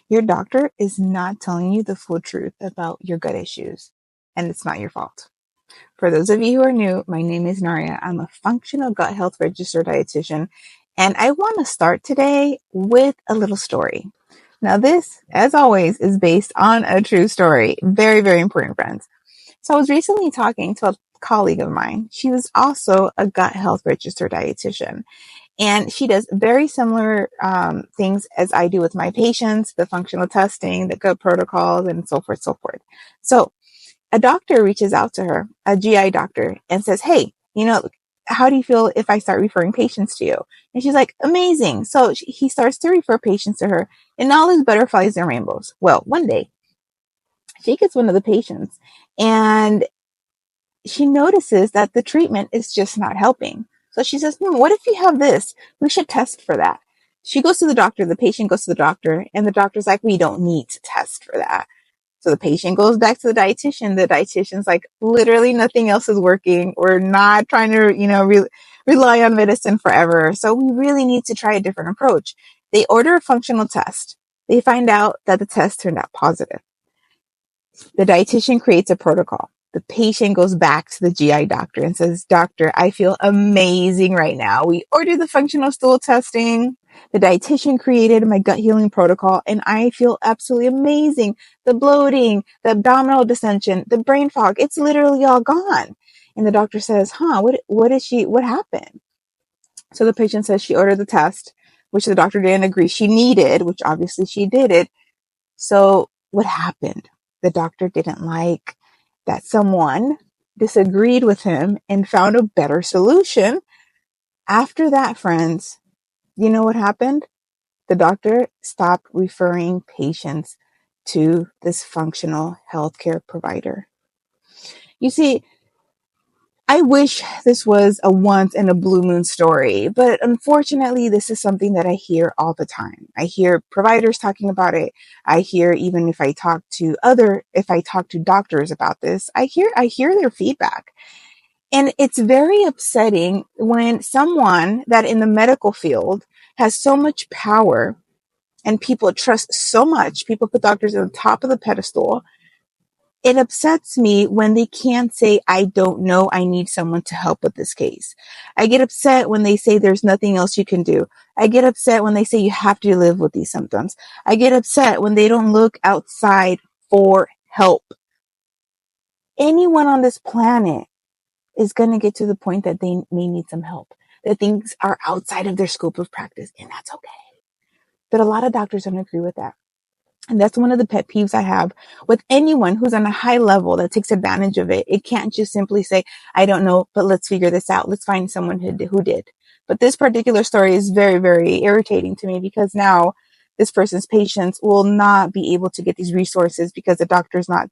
Your doctor is not telling you the full truth about your gut issues, and it's not your fault. For those of you who are new, my name is Naria. I'm a functional gut health registered dietitian, and I want to start today with a little story. Now, this, as always, is based on a true story. Very, very important, friends. So I was recently talking to a colleague of mine. She was also a gut health registered dietitian. And she does very similar things as I do with my patients, the functional testing, the gut protocols, and so forth, so forth. So a doctor reaches out to her, a GI doctor, and says, hey, how do you feel if I start referring patients to you? And she's like, amazing. So he starts to refer patients to her, and all is butterflies and rainbows. Well, one day she gets one of the patients, and she notices that the treatment is just not helping. So she says, what if you have this? We should test for that. She goes to the doctor, the patient goes to the doctor, and the doctor's like, we don't need to test for that. So the patient goes back to the dietitian. The dietitian's like, literally nothing else is working. We're not trying to, rely on medicine forever. So we really need to try a different approach. They order a functional test. They find out that the test turned out positive. The dietitian creates a protocol. The patient goes back to the GI doctor and says, doctor, I feel amazing right now. We ordered the functional stool testing. The dietitian created my gut healing protocol, and I feel absolutely amazing. The bloating, the abdominal distension, the brain fog, it's literally all gone. And the doctor says, what happened? So the patient says she ordered the test, which the doctor didn't agree she needed, which obviously she did it. So what happened? The doctor didn't like that someone disagreed with him and found a better solution. After that, friends, you know what happened? The doctor stopped referring patients to this functional healthcare provider. You see, I wish this was a once in a blue moon story, but unfortunately, this is something that I hear all the time. I hear providers talking about it. I hear even if I talk to doctors about this, I hear their feedback. And it's very upsetting when someone that in the medical field has so much power and people trust so much, people put doctors on the top of the pedestal. It upsets me when they can't say, I don't know, I need someone to help with this case. I get upset when they say there's nothing else you can do. I get upset when they say you have to live with these symptoms. I get upset when they don't look outside for help. Anyone on this planet is going to get to the point that they may need some help, that things are outside of their scope of practice, and that's okay. But a lot of doctors don't agree with that. And that's one of the pet peeves I have with anyone who's on a high level that takes advantage of it. It can't just simply say, I don't know, but let's figure this out. Let's find someone who did. But this particular story is very, very irritating to me because now this person's patients will not be able to get these resources because the doctor's not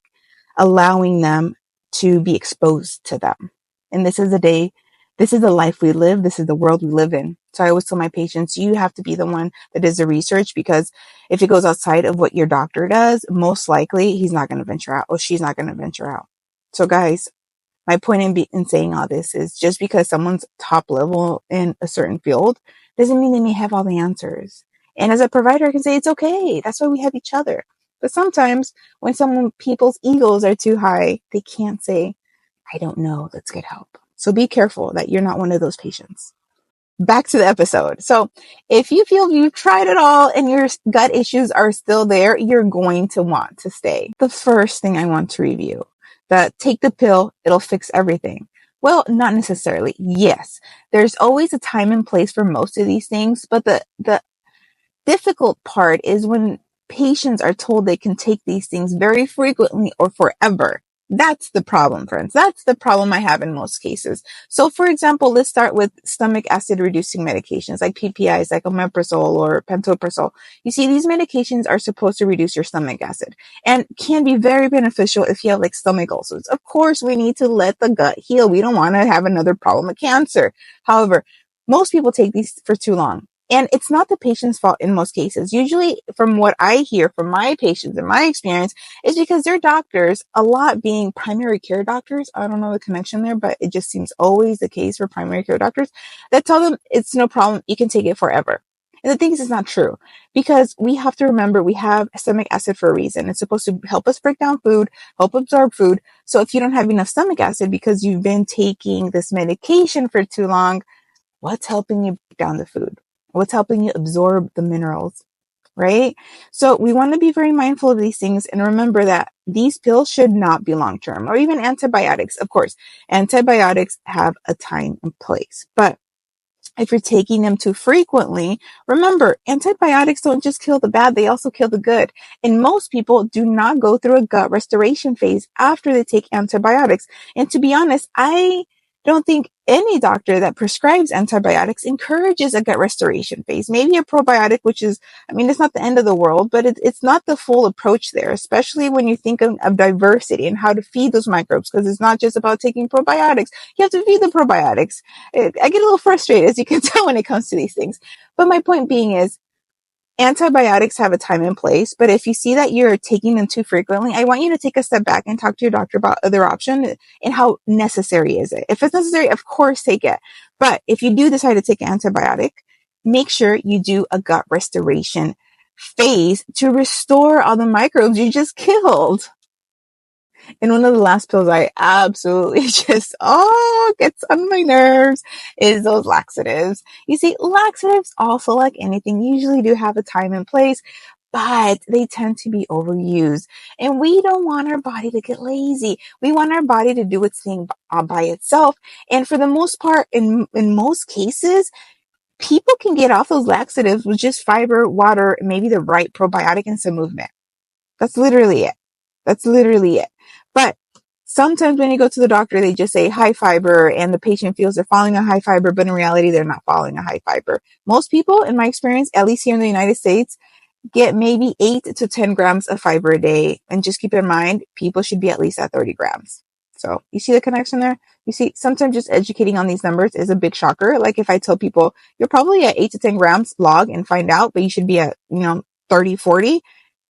allowing them to be exposed to them. And this is the life we live. This is the world we live in. So I always tell my patients, you have to be the one that does the research, because if it goes outside of what your doctor does, most likely he's not going to venture out or she's not going to venture out. So guys, my point in saying all this is just because someone's top level in a certain field doesn't mean they may have all the answers. And as a provider, I can say it's okay. That's why we have each other. But sometimes when people's egos are too high, they can't say, I don't know, let's get help. So be careful that you're not one of those patients. Back to the episode. So if you feel you've tried it all and your gut issues are still there, you're going to want to stay. The first thing I want to review, take the pill, it'll fix everything. Well, not necessarily. Yes, there's always a time and place for most of these things, but the difficult part is when patients are told they can take these things very frequently or forever. That's the problem, friends. That's the problem I have in most cases. So for example, let's start with stomach acid reducing medications like PPIs, like omeprazole or pantoprazole. You see, these medications are supposed to reduce your stomach acid and can be very beneficial if you have like stomach ulcers. Of course, we need to let the gut heal. We don't want to have another problem of cancer. However, most people take these for too long. And it's not the patient's fault in most cases. Usually, from what I hear from my patients in my experience, is because their doctors, a lot being primary care doctors, I don't know the connection there, but it just seems always the case for primary care doctors, that tell them it's no problem, you can take it forever. And the thing is, it's not true, because we have to remember we have stomach acid for a reason. It's supposed to help us break down food, help absorb food. So if you don't have enough stomach acid because you've been taking this medication for too long, what's helping you break down the food? What's helping you absorb the minerals? Right? So we want to be very mindful of these things and remember that these pills should not be long term, or even antibiotics. Of course, antibiotics have a time and place, but if you're taking them too frequently, remember, antibiotics don't just kill the bad, they also kill the good. And most people do not go through a gut restoration phase after they take antibiotics. And to be honest, I don't think any doctor that prescribes antibiotics encourages a gut restoration phase. Maybe a probiotic, which is, I mean, it's not the end of the world, but it's not the full approach there, especially when you think of diversity and how to feed those microbes, because it's not just about taking probiotics. You have to feed the probiotics. I get a little frustrated, as you can tell, when it comes to these things. But my point being is, antibiotics have a time and place, but if you see that you're taking them too frequently, I want you to take a step back and talk to your doctor about other options and how necessary is it. If it's necessary, of course, take it. But if you do decide to take an antibiotic, make sure you do a gut restoration phase to restore all the microbes you just killed. And one of the last pills I absolutely just, gets on my nerves is those laxatives. You see, laxatives also, like anything, usually do have a time and place, but they tend to be overused. And we don't want our body to get lazy. We want our body to do its thing by itself. And for the most part, in most cases, people can get off those laxatives with just fiber, water, maybe the right probiotic and some movement. That's literally it. That's literally it. But sometimes when you go to the doctor, they just say high fiber and the patient feels they're following a high fiber, but in reality, they're not following a high fiber. Most people, in my experience, at least here in the United States, get maybe 8 to 10 grams of fiber a day. And just keep in mind, people should be at least at 30 grams. So you see the connection there? You see, sometimes just educating on these numbers is a big shocker. Like if I tell people you're probably at 8 to 10 grams, log and find out, but you should be at, 30, 40.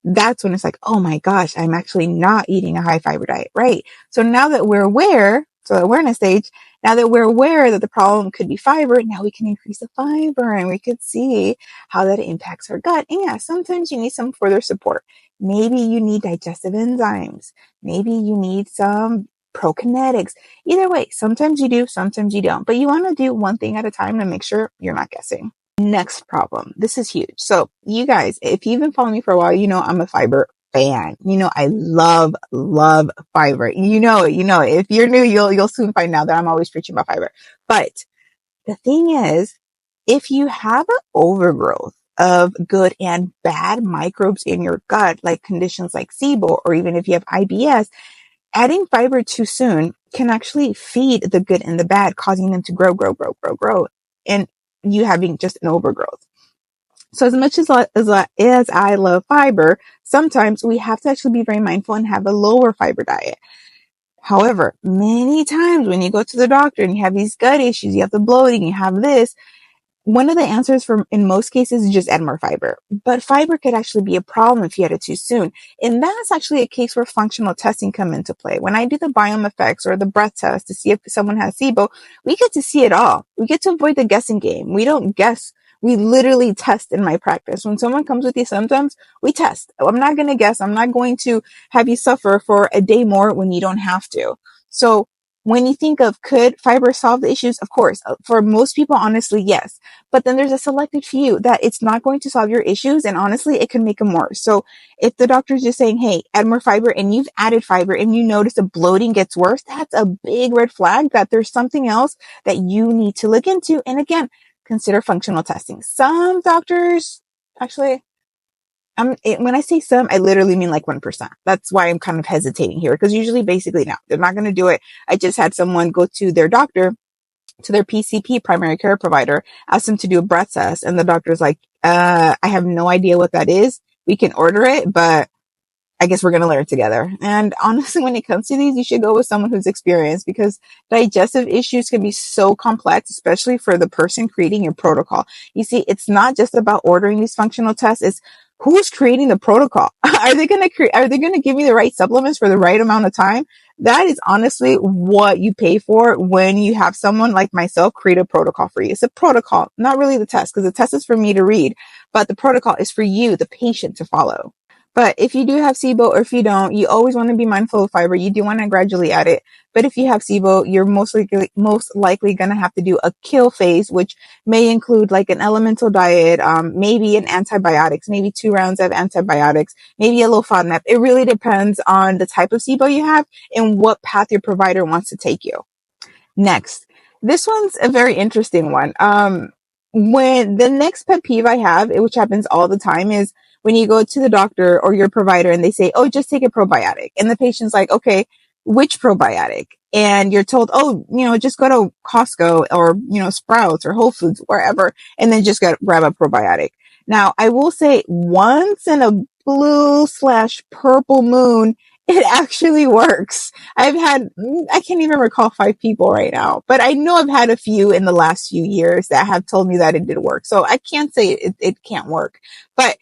That's when it's like, oh my gosh, I'm actually not eating a high fiber diet. Right. So now that we're aware, so awareness stage, now that we're aware that the problem could be fiber, now we can increase the fiber and we could see how that impacts our gut. And yeah, sometimes you need some further support. Maybe you need digestive enzymes. Maybe you need some prokinetics. Either way, sometimes you do, sometimes you don't. But you want to do one thing at a time to make sure you're not guessing. Next problem. This is huge. So you guys, if you've been following me for a while, I'm a fiber fan. I love fiber. You know it. If you're new, you'll soon find out that I'm always preaching about fiber. But the thing is, if you have an overgrowth of good and bad microbes in your gut, like conditions like SIBO, or even if you have IBS, adding fiber too soon can actually feed the good and the bad, causing them to grow. And you having just an overgrowth. So as much as I love fiber, sometimes we have to actually be very mindful and have a lower fiber diet. However, many times when you go to the doctor and you have these gut issues, you have the bloating, you have this, one of the answers in most cases is just add more fiber. But fiber could actually be a problem if you add it too soon. And that's actually a case where functional testing come into play. When I do the biome effects or the breath test to see if someone has SIBO, we get to see it all. We get to avoid the guessing game. We don't guess. We literally test in my practice. When someone comes with these symptoms, we test. I'm not going to guess. I'm not going to have you suffer for a day more when you don't have to. So when you think of, could fiber solve the issues? Of course, for most people, honestly, yes. But then there's a selected few that it's not going to solve your issues. And honestly, it can make them worse. So if the doctor's just saying, hey, add more fiber, and you've added fiber and you notice the bloating gets worse, that's a big red flag that there's something else that you need to look into. And again, consider functional testing. Some doctors, actually, when I say some, I literally mean like 1%. That's why I'm kind of hesitating here, because usually basically no, they're not going to do it. I just had someone go to their doctor, to their PCP, primary care provider, ask them to do a breath test. And the doctor's like, I have no idea what that is. We can order it, but I guess we're going to learn together. And honestly, when it comes to these, you should go with someone who's experienced, because digestive issues can be so complex, especially for the person creating your protocol. You see, it's not just about ordering these functional tests. It's who's creating the protocol? Are they going to are they going to give me the right supplements for the right amount of time? That is honestly what you pay for when you have someone like myself create a protocol for you. It's a protocol, not really the test, because the test is for me to read, but the protocol is for you, the patient, to follow. But if you do have SIBO or if you don't, you always want to be mindful of fiber. You do want to gradually add it. But if you have SIBO, you're most likely going to have to do a kill phase, which may include like an elemental diet, maybe an antibiotics, maybe 2 rounds of antibiotics, maybe a low FODMAP. It really depends on the type of SIBO you have and what path your provider wants to take you. Next, this one's a very interesting one. When the next pet peeve I have, which happens all the time, is when you go to the doctor or your provider and they say, oh, just take a probiotic. And the patient's like, okay, which probiotic? And you're told, oh, just go to Costco or, Sprouts or Whole Foods, wherever, and then just grab a probiotic. Now, I will say once in a blue/purple moon, it actually works. I can't even recall 5 people right now, but I know I've had a few in the last few years that have told me that it did work. So I can't say it can't work, but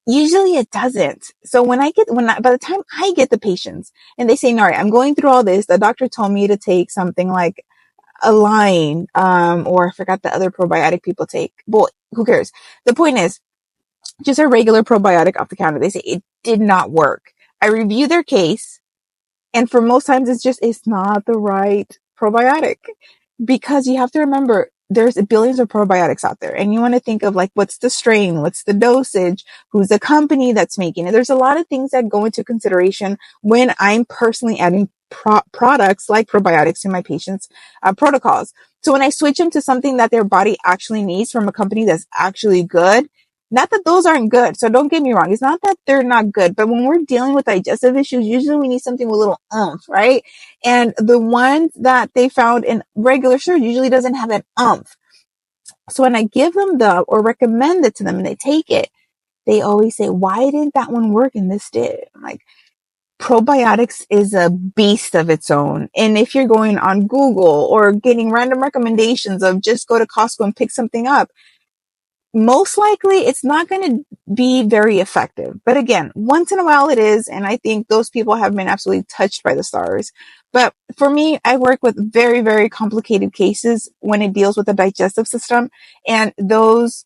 usually it doesn't. So by the time I get the patients and they say, Nari, I'm going through all this, the doctor told me to take something like a line, or I forgot the other probiotic people take. Well, who cares? The point is just a regular probiotic off the counter. They say it did not work. I review their case, and for most times it's not the right probiotic, because you have to remember there's billions of probiotics out there, and you want to think of like, what's the strain, what's the dosage, who's the company that's making it. There's a lot of things that go into consideration when I'm personally adding products like probiotics to my patients' protocols. So when I switch them to something that their body actually needs from a company that's actually good, not that those aren't good. So don't get me wrong. It's not that they're not good, but when we're dealing with digestive issues, usually we need something with a little oomph, right? And the ones that they found in regular sugar usually doesn't have that oomph. So when I give them or recommend it to them and they take it, they always say, why didn't that one work and this did? I'm like, probiotics is a beast of its own. And if you're going on Google or getting random recommendations of just go to Costco and pick something up, most likely it's not going to be very effective. But again, once in a while it is. And I think those people have been absolutely touched by the stars. But for me, I work with very, very complicated cases when it deals with the digestive system. And those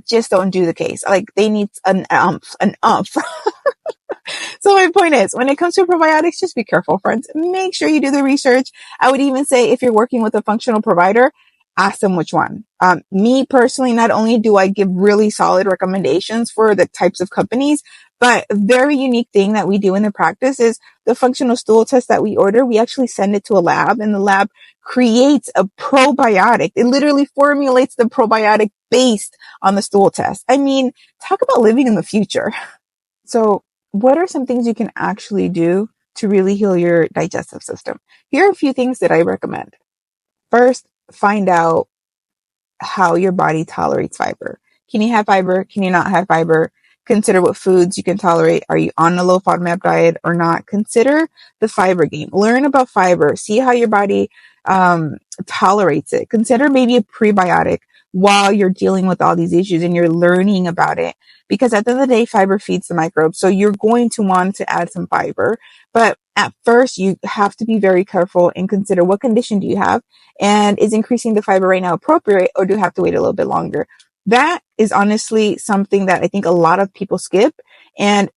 just don't do the case. Like they need an umph. So my point is, when it comes to probiotics, just be careful, friends. Make sure you do the research. I would even say if you're working with a functional provider, ask them which one. Me personally, not only do I give really solid recommendations for the types of companies, but a very unique thing that we do in the practice is the functional stool test that we order. We actually send it to a lab, and the lab creates a probiotic. It literally formulates the probiotic based on the stool test. I mean, talk about living in the future. So what are some things you can actually do to really heal your digestive system? Here are a few things that I recommend. First, find out how your body tolerates fiber. Can you have fiber? Can you not have fiber? Consider what foods you can tolerate. Are you on a low FODMAP diet or not? Consider the fiber game. Learn about fiber. See how your body tolerates it. Consider maybe a prebiotic while you're dealing with all these issues and you're learning about it. Because at the end of the day, fiber feeds the microbes. So you're going to want to add some fiber. But at first, you have to be very careful and consider what condition do you have, and is increasing the fiber right now appropriate, or do you have to wait a little bit longer? That is honestly something that I think a lot of people skip and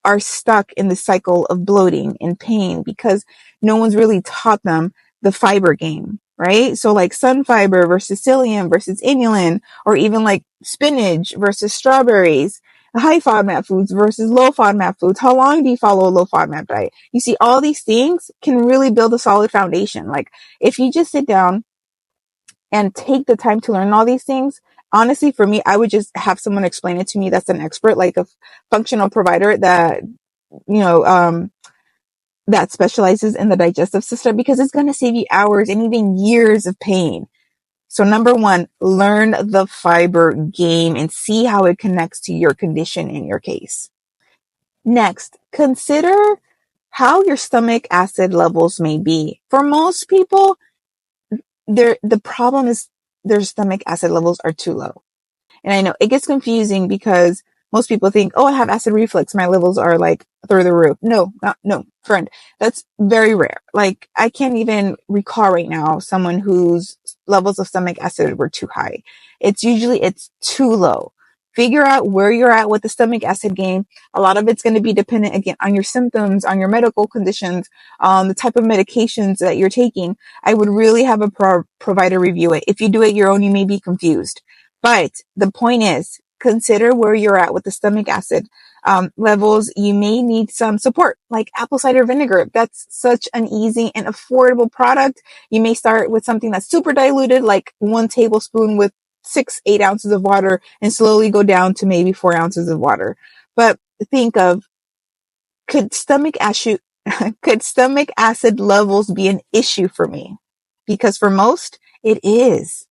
are stuck in the cycle of bloating and pain because no one's really taught them the fiber game, right? So like sun fiber versus psyllium versus inulin, or even like spinach versus strawberries, high FODMAP foods versus low FODMAP foods. How long do you follow a low FODMAP diet? You see, all these things can really build a solid foundation. Like if you just sit down and take the time to learn all these things, honestly, for me, I would just have someone explain it to me that's an expert, like a functional provider that, that specializes in the digestive system, because it's going to save you hours and even years of pain. So number one, learn the fiber game and see how it connects to your condition in your case. Next, consider how your stomach acid levels may be. For most people, the problem is their stomach acid levels are too low. And I know it gets confusing because Most people think, oh, I have acid reflux. My levels are like through the roof. No, friend. That's very rare. Like I can't even recall right now someone whose levels of stomach acid were too high. It's too low. Figure out where you're at with the stomach acid game. A lot of it's going to be dependent again on your symptoms, on your medical conditions, the type of medications that you're taking. I would really have a provider review it. If you do it your own, you may be confused. But the point is, consider where you're at with the stomach acid levels. You may need some support, like apple cider vinegar. That's such an easy and affordable product. You may start with something that's super diluted, like 1 tablespoon with 8 ounces of water, and slowly go down to maybe 4 ounces of water. But think of, could stomach acid, could stomach acid levels be an issue for me? Because for most, it is.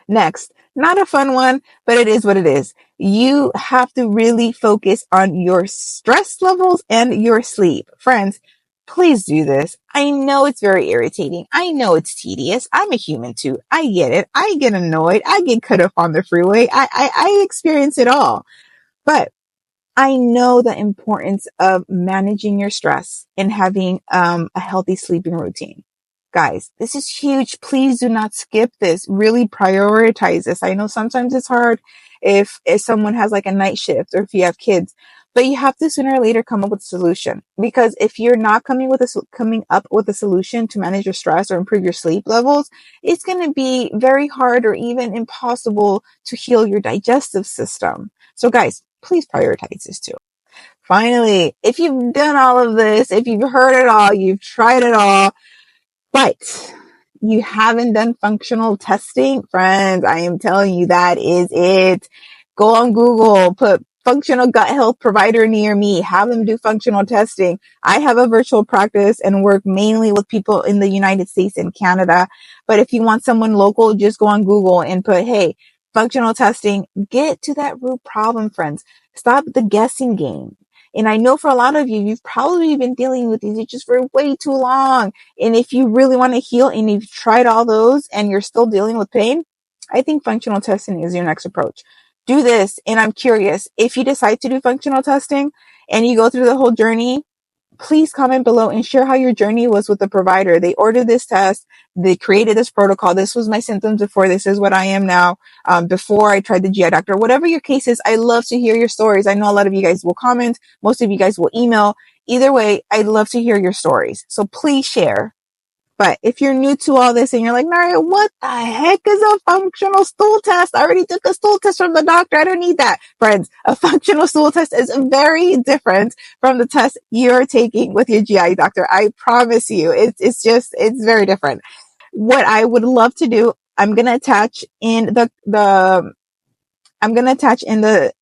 Next, not a fun one, but it is what it is. You have to really focus on your stress levels and your sleep. Friends, please do this. I know it's very irritating. I know it's tedious. I'm a human too. I get it. I get annoyed. I get cut off on the freeway. I experience it all. But I know the importance of managing your stress and having a healthy sleeping routine. Guys, this is huge. Please do not skip this. Really prioritize this. I know sometimes it's hard if someone has like a night shift or if you have kids, but you have to sooner or later come up with a solution. Because if you're not coming up with a solution to manage your stress or improve your sleep levels, it's going to be very hard or even impossible to heal your digestive system. So guys, please prioritize this too. Finally, if you've done all of this, if you've heard it all, you've tried it all, but you haven't done functional testing, friends, I am telling you, that is it. Go on Google, put functional gut health provider near me, have them do functional testing. I have a virtual practice and work mainly with people in the United States and Canada. But if you want someone local, just go on Google and put, hey, functional testing. Get to that root problem, friends. Stop the guessing game. And I know for a lot of you, you've probably been dealing with these issues for way too long. And if you really want to heal and you've tried all those and you're still dealing with pain, I think functional testing is your next approach. Do this. And I'm curious, if you decide to do functional testing and you go through the whole journey, please comment below and share how your journey was with the provider. They ordered this test. They created this protocol. This was my symptoms before. This is what I am now. Before I tried the GI doctor, whatever your case is, I love to hear your stories. I know a lot of you guys will comment. Most of you guys will email. Either way, I'd love to hear your stories. So please share. But if you're new to all this and you're like, Maria, what the heck is a functional stool test? I already took a stool test from the doctor. I don't need that. Friends, a functional stool test is very different from the test you're taking with your GI doctor. I promise you, it's very different. What I would love to do, I'm going to attach in the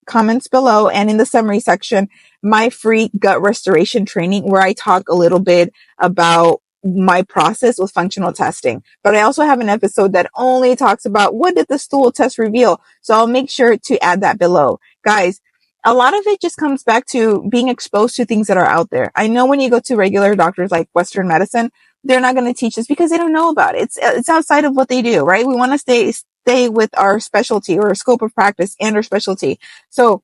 comments below and in the summary section my free gut restoration training where I talk a little bit about my process with functional testing. But I also have an episode that only talks about what did the stool test reveal. So I'll make sure to add that below. Guys, a lot of it just comes back to being exposed to things that are out there. I know when you go to regular doctors like Western medicine, they're not going to teach this because they don't know about it. It's outside of what they do, right? We want to stay with our specialty or scope of practice and our specialty. So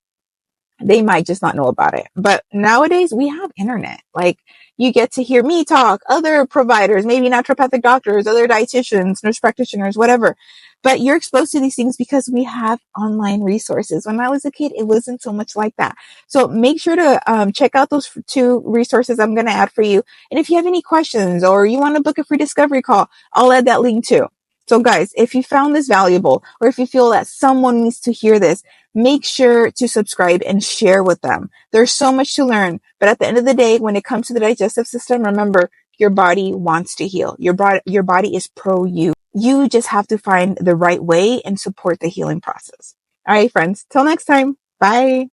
they might just not know about it. But nowadays we have internet. Like you get to hear me talk, other providers, maybe naturopathic doctors, other dietitians, nurse practitioners, whatever. But you're exposed to these things because we have online resources. When I was a kid, it wasn't so much like that. So make sure to check out those 2 resources I'm going to add for you. And if you have any questions or you want to book a free discovery call, I'll add that link too. So guys, if you found this valuable or if you feel that someone needs to hear this, make sure to subscribe and share with them. There's so much to learn. But at the end of the day, when it comes to the digestive system, remember, your body wants to heal. Your body is pro you. You just have to find the right way and support the healing process. All right, friends. Till next time. Bye.